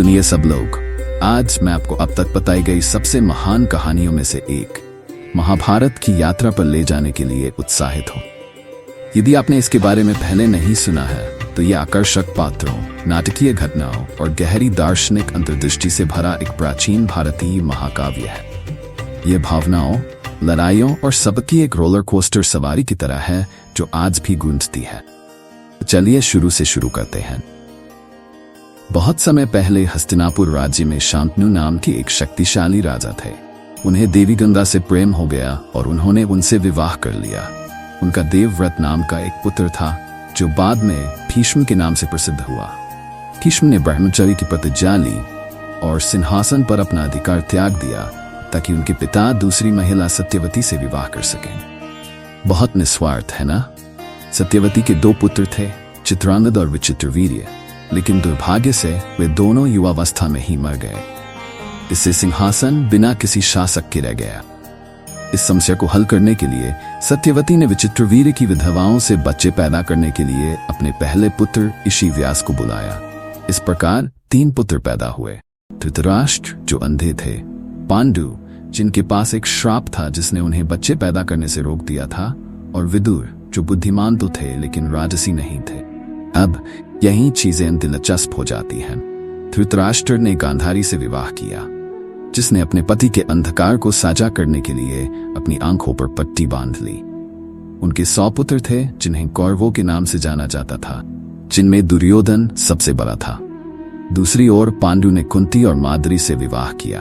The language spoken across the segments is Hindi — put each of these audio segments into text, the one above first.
सुनिए सब लोग, आज मैं आपको अब तक बताई गई सबसे महान कहानियों में से एक महाभारत की यात्रा पर ले जाने के लिए उत्साहित हूँ। यदि आपने इसके बारे में पहले नहीं सुना है तो यह आकर्षक पात्रों, नाटकीय घटनाओं और गहरी दार्शनिक अंतर्दृष्टि से भरा एक प्राचीन भारतीय महाकाव्य है। यह भावनाओं, लड़ाइयों और सबकी एक रोलर कोस्टर सवारी की तरह है जो आज भी गूंजती है। चलिए शुरू से शुरू करते हैं। बहुत समय पहले हस्तिनापुर राज्य में शांतनु नाम की एक शक्तिशाली राजा थे। उन्हें देवी गंगा से प्रेम हो गया और उन्होंने उनसे विवाह कर लिया। उनका देवव्रत नाम का एक पुत्र था जो बाद में भीष्म के नाम से प्रसिद्ध हुआ। भीष्म ने ब्रह्मचर्य की प्रतिज्ञा ली और सिंहासन पर अपना अधिकार त्याग दिया ताकि उनके पिता दूसरी महिला सत्यवती से विवाह कर सकें। बहुत निस्वार्थ है ना। सत्यवती के दो पुत्र थे, चित्रांगद और विचित्रवीर्य, लेकिन दुर्भाग्य से वे दोनों युवावस्था में ही मर गए। इससे सिंहासन बिना किसी शासक के रह गया। इस समस्या को हल करने के लिए सत्यवती ने विचित्रवीर्य की विधवाओं से बच्चे पैदा करने के लिए अपने पहले पुत्र ऋषि व्यास को बुलाया। इस प्रकार 3 पुत्र पैदा हुए। धृतराष्ट्र जो अंधे थे, पांडु जिनके पास एक श्राप था जिसने उन्हें बच्चे पैदा करने से रोक दिया था, और विदुर जो बुद्धिमान तो थे लेकिन राजसी नहीं थे। अब यही चीजें दिलचस्प हो जाती हैं। धृतराष्ट्र ने गांधारी से विवाह किया, जिसने अपने पति के अंधकार को साझा करने के लिए अपनी आंखों पर पट्टी बांध ली। उनके 100 पुत्र थे जिन्हें कौरवों के नाम से जाना जाता था, जिनमें दुर्योधन सबसे बड़ा था। दूसरी ओर पांडु ने कुंती और माद्री से विवाह किया।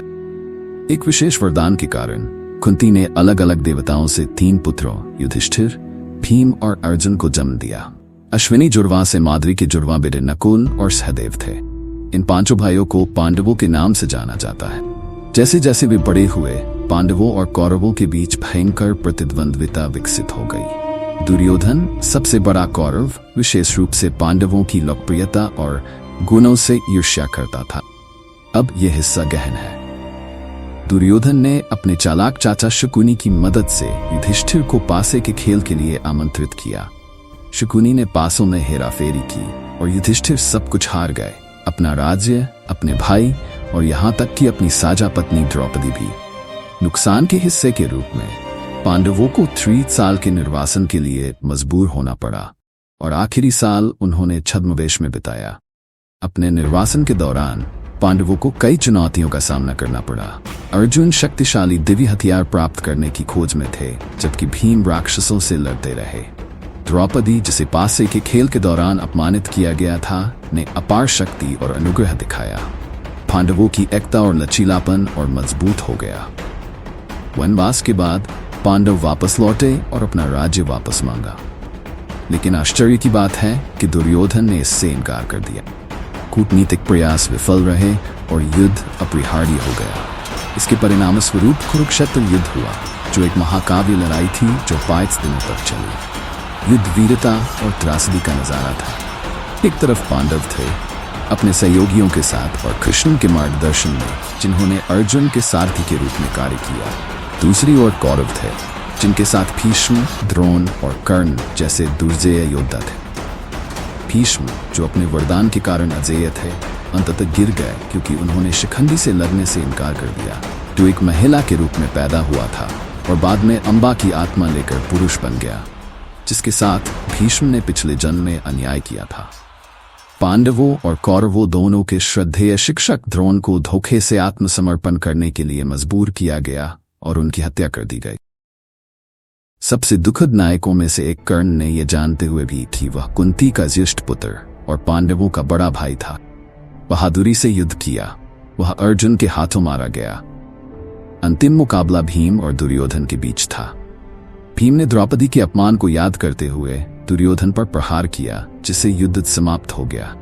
एक विशेष वरदान के कारण कुंती ने अलग अलग देवताओं से 3 पुत्रों युधिष्ठिर, भीम और अर्जुन को जन्म दिया। अश्विनी जुड़वा से माद्री के जुड़वा बेटे नकुल और सहदेव थे। इन 5 भाइयों को पांडवों के नाम से जाना जाता है। जैसे जैसे वे बड़े हुए, पांडवों और कौरवों के बीच भयंकर प्रतिद्वंद्विता विकसित हो गई। दुर्योधन सबसे बड़ा कौरव विशेष रूप से पांडवों की लोकप्रियता और गुणों से ईर्ष्या करता था। अब यह हिस्सा गहन है। दुर्योधन ने अपने चालाक चाचा शकुनी की मदद से युधिष्ठिर को पासे के खेल के लिए आमंत्रित किया। शकुनी ने पासों में हेराफेरी की और युधिष्ठिर सब कुछ हार गए, अपना राज्य, अपने भाई और यहाँ तक कि अपनी साझा पत्नी द्रौपदी भी। नुकसान के हिस्से के रूप में पांडवों को 3 साल के निर्वासन के लिए मजबूर होना पड़ा और आखिरी साल उन्होंने छद्मवेश में बिताया। अपने निर्वासन के दौरान पांडवों को कई चुनौतियों का सामना करना पड़ा। अर्जुन शक्तिशाली दिव्य हथियार प्राप्त करने की खोज में थे, जबकि भीम राक्षसों से लड़ते रहे। द्रौपदी, जिसे पासे के खेल के दौरान अपमानित किया गया था, ने अपार शक्ति और अनुग्रह दिखाया। पांडवों की एकता और लचीलापन और मजबूत हो गया। वनवास के बाद पांडव वापस लौटे और अपना राज्य वापस मांगा, लेकिन आश्चर्य की बात है कि दुर्योधन ने इससे इनकार कर दिया। कूटनीतिक प्रयास विफल रहे और युद्ध अपरिहार्य हो गया। इसके परिणाम स्वरूप कुरुक्षेत्र युद्ध हुआ, जो एक महाकाव्य लड़ाई थी जो 5 दिनों तक चली। युद्ध वीरता और त्रासदी का नजारा था। एक तरफ पांडव थे अपने सहयोगियों के साथ और कृष्ण के मार्गदर्शन में, जिन्होंने अर्जुन के सारथी के रूप में कार्य किया। दूसरी ओर कौरव थे, जिनके साथ भीष्म, द्रोण और कर्ण जैसे दुर्जेय योद्धा थे। भीष्म, जो अपने वरदान के कारण अजेय थे, अंततः गिर गए क्योंकि उन्होंने शिखंडी से लड़ने से इनकार कर दिया, जो एक महिला के रूप में पैदा हुआ था और बाद में अंबा की आत्मा लेकर पुरुष बन गया, जिसके साथ भीष्म ने पिछले जन्म में अन्याय किया था। पांडवों और कौरवों दोनों के श्रद्धेय शिक्षक द्रोण को धोखे से आत्मसमर्पण करने के लिए मजबूर किया गया और उनकी हत्या कर दी गई। सबसे दुखद नायकों में से एक कर्ण ने यह जानते हुए भी कि वह कुंती का ज्येष्ठ पुत्र और पांडवों का बड़ा भाई था, बहादुरी से युद्ध किया। वह अर्जुन के हाथों मारा गया। अंतिम मुकाबला भीम और दुर्योधन के बीच था। भीम ने द्रौपदी के अपमान को याद करते हुए दुर्योधन पर प्रहार किया, जिससे युद्ध समाप्त हो गया।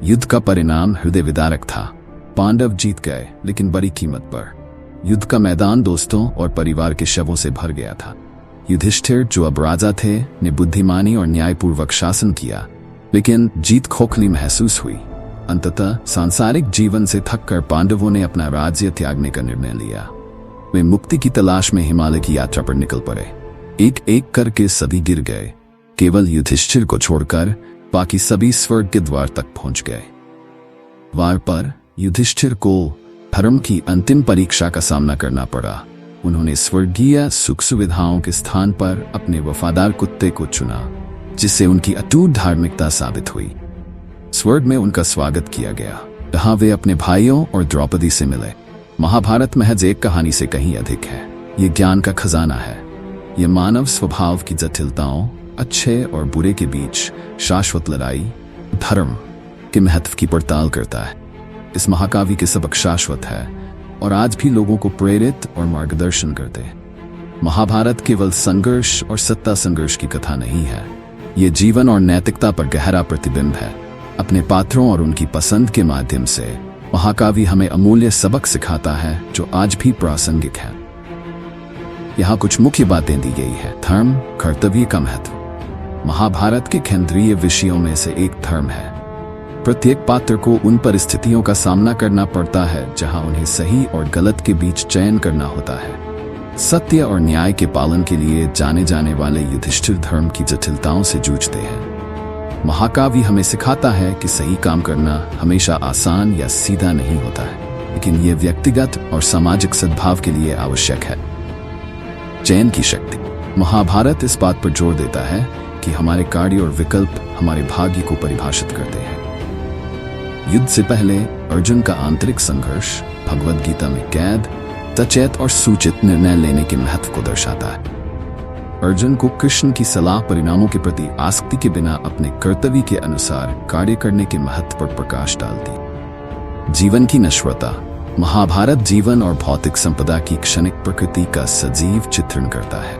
युद्ध का परिणाम हृदय विदारक था। पांडव जीत गए, लेकिन बड़ी कीमत पर। युद्ध का मैदान दोस्तों और परिवार के शवों से भर गया था। युधिष्ठिर, जो अब राजा थे, ने बुद्धिमानी और न्यायपूर्वक शासन किया, लेकिन जीत खोखली महसूस हुई। अंततः सांसारिक जीवन से थककर पांडवों ने अपना राज्य त्यागने का निर्णय लिया। वे मुक्ति की तलाश में हिमालय की यात्रा पर निकल पड़े। एक एक करके सभी गिर गए। केवल युधिष्ठिर को छोड़कर बाकी सभी स्वर्ग के द्वार तक पहुंच गए। वार पर युधिष्ठिर को धर्म की अंतिम परीक्षा का सामना करना पड़ा। उन्होंने स्वर्गीय सुख सुविधाओं के स्थान पर अपने वफादार कुत्ते को चुना, जिससे उनकी अटूट धार्मिकता साबित हुई। स्वर्ग में उनका स्वागत किया गया, जहां वे अपने भाइयों और द्रौपदी से मिले। महाभारत महज एक कहानी से कहीं अधिक है। ये ज्ञान का खजाना है। ये मानव स्वभाव की जटिलताओं, अच्छे और बुरे के बीच शाश्वत लड़ाई, धर्म के महत्व की पड़ताल करता है। इस महाकाव्य के सबक शाश्वत है और आज भी लोगों को प्रेरित और मार्गदर्शन करते हैं। महाभारत केवल संघर्ष और सत्ता संघर्ष की कथा नहीं है। ये जीवन और नैतिकता पर गहरा प्रतिबिंब है। अपने पात्रों और उनकी पसंद के माध्यम से महाकाव्य हमें अमूल्य सबक सिखाता है जो आज भी प्रासंगिक है। यहाँ कुछ मुख्य बातें दी गई है। धर्म, कर्तव्य का महत्व। महाभारत के केंद्रीय विषयों में से एक धर्म है। प्रत्येक पात्र को उन परिस्थितियों का सामना करना पड़ता है जहां उन्हें सही और गलत के बीच चयन करना होता है। सत्य और न्याय के पालन के लिए जाने जाने वाले युधिष्ठिर धर्म की जटिलताओं से जूझते हैं। महाकाव्य हमें सिखाता है कि सही काम करना हमेशा आसान या सीधा नहीं होता है, लेकिन यह व्यक्तिगत और सामाजिक सद्भाव के लिए आवश्यक है। चयन की शक्ति। महाभारत इस बात पर जोर देता है कि हमारे कार्य और विकल्प हमारे भाग्य को परिभाषित करते हैं। युद्ध से पहले अर्जुन का आंतरिक संघर्ष भगवद गीता में कैद, सचेत और सूचित निर्णय लेने के महत्व को दर्शाता है। अर्जुन को कृष्ण की सलाह परिणामों के प्रति आसक्ति के बिना अपने कर्तव्य के अनुसार कार्य करने के महत्व पर प्रकाश डालती। जीवन की नश्वरता। महाभारत जीवन और भौतिक संपदा की क्षणिक प्रकृति का सजीव चित्रण करता है।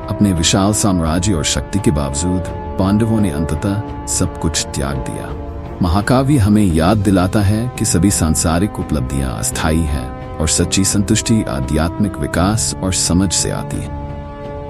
अपने विशाल साम्राज्य और शक्ति के बावजूद पांडवों ने अंततः सब कुछ त्याग दिया। महाकाव्य हमें याद दिलाता है कि सभी सांसारिक उपलब्धियां अस्थायी हैं और सच्ची संतुष्टि आध्यात्मिक विकास और समझ से आती है।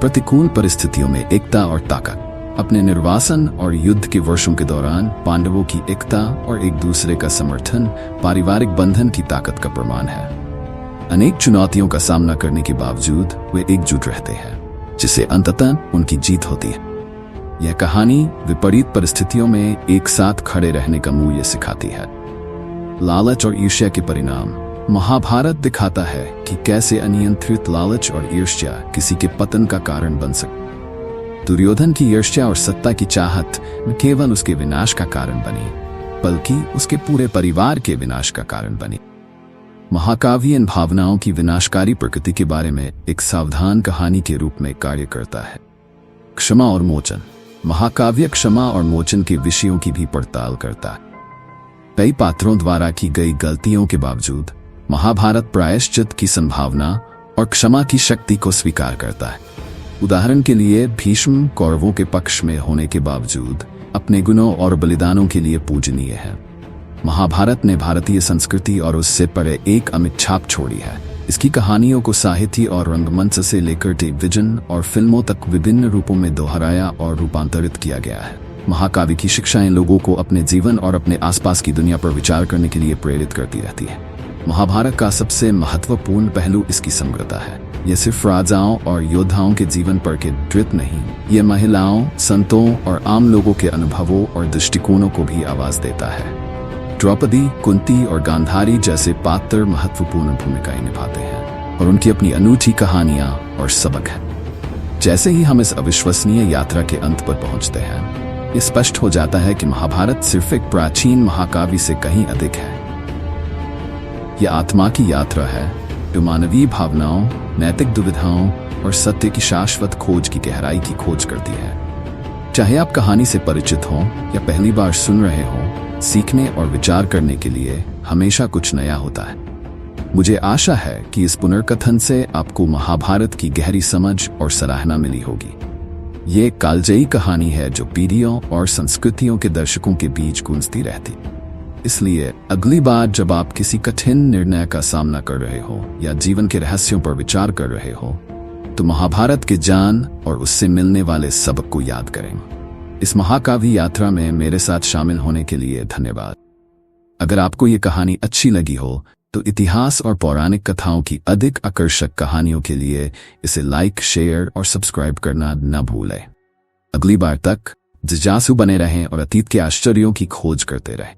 प्रतिकूल परिस्थितियों में एकता और ताकत। अपने निर्वासन और युद्ध के वर्षों के दौरान पांडवों की एकता और एक दूसरे का समर्थन पारिवारिक बंधन की ताकत का प्रमाण है। अनेक चुनौतियों का सामना करने के बावजूद वे एकजुट रहते हैं, जिससे अंततः उनकी जीत होती है। यह कहानी विपरीत परिस्थितियों में एक साथ खड़े रहने का मूल्य सिखाती है। लालच और ईर्ष्या के परिणाम। महाभारत दिखाता है कि कैसे अनियंत्रित लालच और ईर्ष्या किसी के पतन का कारण बन सकती। दुर्योधन की ईर्ष्या और सत्ता की चाहत न केवल उसके विनाश का कारण बनी, बल्कि उसके पूरे परिवार के विनाश का कारण बनी। महाकाव्य इन भावनाओं की विनाशकारी प्रकृति के बारे में एक सावधान कहानी के रूप में कार्य करता है। क्षमा और मोचन। महाकाव्य क्षमा और मोचन के विषयों की भी पड़ताल करता है। कई पात्रों द्वारा की गई गलतियों के बावजूद महाभारत प्रायश्चित की संभावना और क्षमा की शक्ति को स्वीकार करता है। उदाहरण के लिए भीष्म कौरवों के पक्ष में होने के बावजूद अपने गुणों और बलिदानों के लिए पूजनीय है। महाभारत ने भारतीय संस्कृति और उससे परे एक अमिट छाप छोड़ी है। इसकी कहानियों को साहित्य और रंगमंच से लेकर टेलीविजन और फिल्मों तक विभिन्न रूपों में दोहराया और रूपांतरित किया गया है। महाकाव्य की शिक्षाएं लोगों को अपने जीवन और अपने आसपास की दुनिया पर विचार करने के लिए प्रेरित करती रहती है। महाभारत का सबसे महत्वपूर्ण पहलू इसकी समग्रता है। यह सिर्फ राजाओं और योद्धाओं के जीवन पर केंद्रित नहीं, यह महिलाओं, संतों और आम लोगों के अनुभवों और दृष्टिकोणों को भी आवाज देता है। द्रौपदी, कुंती और गांधारी जैसे पात्र महत्वपूर्ण भूमिकाएं निभाते हैं और उनकी अपनी अनूठी कहानियां और सबक है। जैसे ही हम इस अविश्वसनीय यात्रा के अंत पर पहुंचते हैं, ये स्पष्ट हो जाता है कि महाभारत सिर्फ एक प्राचीन महाकाव्य से कहीं अधिक है। यह आत्मा की यात्रा है जो मानवीय भावनाओं, नैतिक दुविधाओं और सत्य की शाश्वत खोज की गहराई की खोज करती है। चाहे आप कहानी से परिचित हों या पहली बार सुन रहे हों, सीखने और विचार करने के लिए हमेशा कुछ नया होता है। मुझे आशा है कि इस पुनर्कथन से आपको महाभारत की गहरी समझ और सराहना मिली होगी। ये एक कालजयी कहानी है जो पीढ़ियों और संस्कृतियों के दर्शकों के बीच गूंजती रहती। इसलिए अगली बार जब आप किसी कठिन निर्णय का सामना कर रहे हो या जीवन के रहस्यों पर विचार कर रहे हो, तो महाभारत के ज्ञान और उससे मिलने वाले सबक को याद करें। इस महाकाव्य यात्रा में मेरे साथ शामिल होने के लिए धन्यवाद। अगर आपको ये कहानी अच्छी लगी हो तो इतिहास और पौराणिक कथाओं की अधिक आकर्षक कहानियों के लिए इसे लाइक, शेयर और सब्सक्राइब करना न भूलें। अगली बार तक जिज्ञासु बने रहें और अतीत के आश्चर्यों की खोज करते रहें।